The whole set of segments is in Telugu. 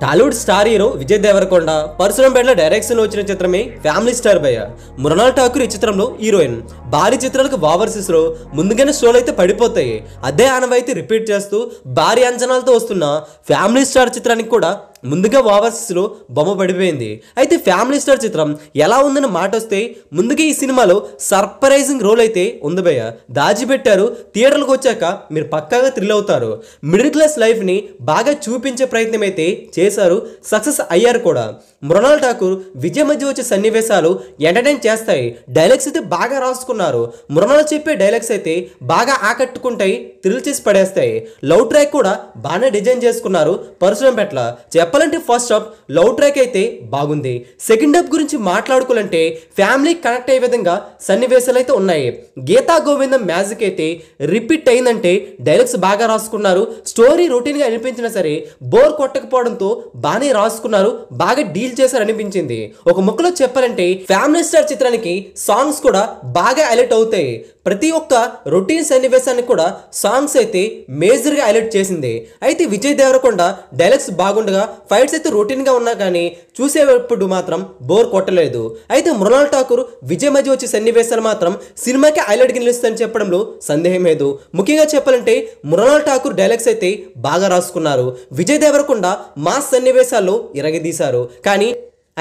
టాలీవుడ్ స్టార్ హీరో విజయ్ దేవరకొండ పరశురాంపేటలో డైరెక్షన్ లో వచ్చిన చిత్రమే ఫ్యామిలీ స్టార్ భయ్య. మృణాల్ ఠాకూర్ ఈ చిత్రంలో హీరోయిన్. భారీ చిత్రాలకు ఓవర్సీస్ లో ముందుగానే షోలు అయితే పడిపోతాయి. అదే ఆనవాయితీ రిపీట్ చేస్తూ భారీ అంచనాలతో వస్తున్న ఫ్యామిలీ స్టార్ చిత్రానికి కూడా ముందుగా ఓవర్సీస్ లో బొమ్మ పడిపోయింది. అయితే ఫ్యామిలీ స్టార్ చిత్రం ఎలా ఉందని మాట వస్తే ముందుగా ఈ సినిమాలో సర్ప్రైజింగ్ రోల్ అయితే ఉంది భయ్య. దాచిపెట్టారు, థియేటర్లకు వచ్చాక మీరు పక్కాగా థ్రిల్ అవుతారు. మిడిల్ క్లాస్ లైఫ్ ని బాగా చూపించే ప్రయత్నం అయితే చేశారు, సక్సెస్ అయ్యారు కూడా. మృణాల్ ఠాకూర్ విజయ్ మధ్య వచ్చే సన్నివేశాలు ఎంటర్టైన్ చేస్తాయి. డైలాగ్స్ అయితే బాగా రాసుకున్నారు. మృణాల్ చెప్పే డైలాగ్స్ అయితే బాగా ఆకట్టుకుంటాయి, థ్రిల్ చేసి పడేస్తాయి. లవ్ ట్రాక్ కూడా బాగానే డిజైన్ చేసుకున్నారు పరశురాంపేటల. చెప్పాలంటే ఫస్ట్ హాఫ్ లవ్ ట్రాక్ అయితే బాగుంది. సెకండ్ హాఫ్ గురించి మాట్లాడుకోవాలంటే ఫ్యామిలీ కనెక్ట్ అయ్యే విధంగా సన్నివేశాలు అయితే ఉన్నాయి. గీతా గోవిందం మ్యాజిక్ అయితే రిపీట్ అయిందంటే డైలాగ్స్ బాగా రాసుకున్నారు. స్టోరీ రొటీన్ గా అనిపించినా సరే బోర్ కొట్టకపోవడంతో బాగానే రాసుకున్నారు, బాగా డీల్ చేశారు అనిపించింది. ఒక ముక్కలో చెప్పాలంటే ఫ్యామిలీ స్టార్ చిత్రానికి సాంగ్స్ కూడా బాగా హైలైట్ అవుతాయి. ప్రతి ఒక్క రొటీన్ సన్నివేశానికి కూడా సాంగ్స్ అయితే మేజర్ గా హైలైట్ చేసింది. అయితే విజయ్ దేవరకొండ డైలాగ్స్ బాగుండగా ఫైట్స్ అయితే రొటీన్ గా ఉన్నా కానీ చూసేటప్పుడు మాత్రం బోర్ కొట్టలేదు. అయితే మృణాల్ ఠాకూర్ విజయ్ మధ్య వచ్చే సన్నివేశాలు మాత్రం సినిమాకి హైలైట్ గా నిలుస్తాయని చెప్పడంలో సందేహం లేదు. ముఖ్యంగా చెప్పాలంటే మృణాల్ ఠాకూర్ డైలాగ్స్ అయితే బాగా రాసుకున్నారు. విజయ్ దేవరకొండ మాస్ సన్నివేశాల్లో ఇరగదీశారు. కానీ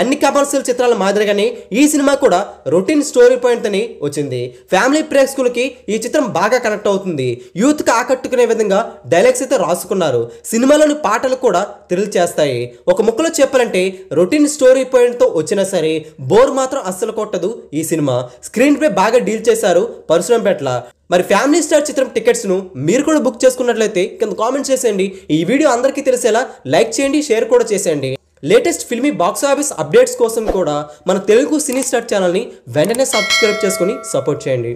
అన్ని కమర్షియల్ చిత్రాల మాదిరిగానే ఈ సినిమా కూడా రొటీన్ స్టోరీ పాయింట్ అని వచ్చింది. ఫ్యామిలీ ప్రేక్షకులకి ఈ చిత్రం బాగా కనెక్ట్ అవుతుంది. యూత్ కి ఆకట్టుకునే విధంగా డైలాగ్స్ అయితే రాసుకున్నారు. సినిమాలోని పాటలు కూడా థ్రిల్ చేస్తాయి. ఒక ముక్కలో చెప్పాలంటే రొటీన్ స్టోరీ పాయింట్ తో వచ్చినా సరే బోర్ మాత్రం అస్సలు కొట్టదు ఈ సినిమా. స్క్రీన్ పై బాగా డీల్ చేశారు పరశురాంపేటల. మరి ఫ్యామిలీ స్టార్ చిత్రం టికెట్స్ ను మీరు కూడా బుక్ చేసుకున్నట్లయితే కింద కామెంట్ చేసేయండి. ఈ వీడియో అందరికీ తెలిసేలా లైక్ చేయండి, షేర్ కూడా చేసేయండి. Latest filmy box office updates కోసం కూడా మన తెలుగు సినీ స్టార్ ఛానల్ని వెంటనే సబ్స్క్రైబ్ చేసుకుని సపోర్ట్ చేయండి.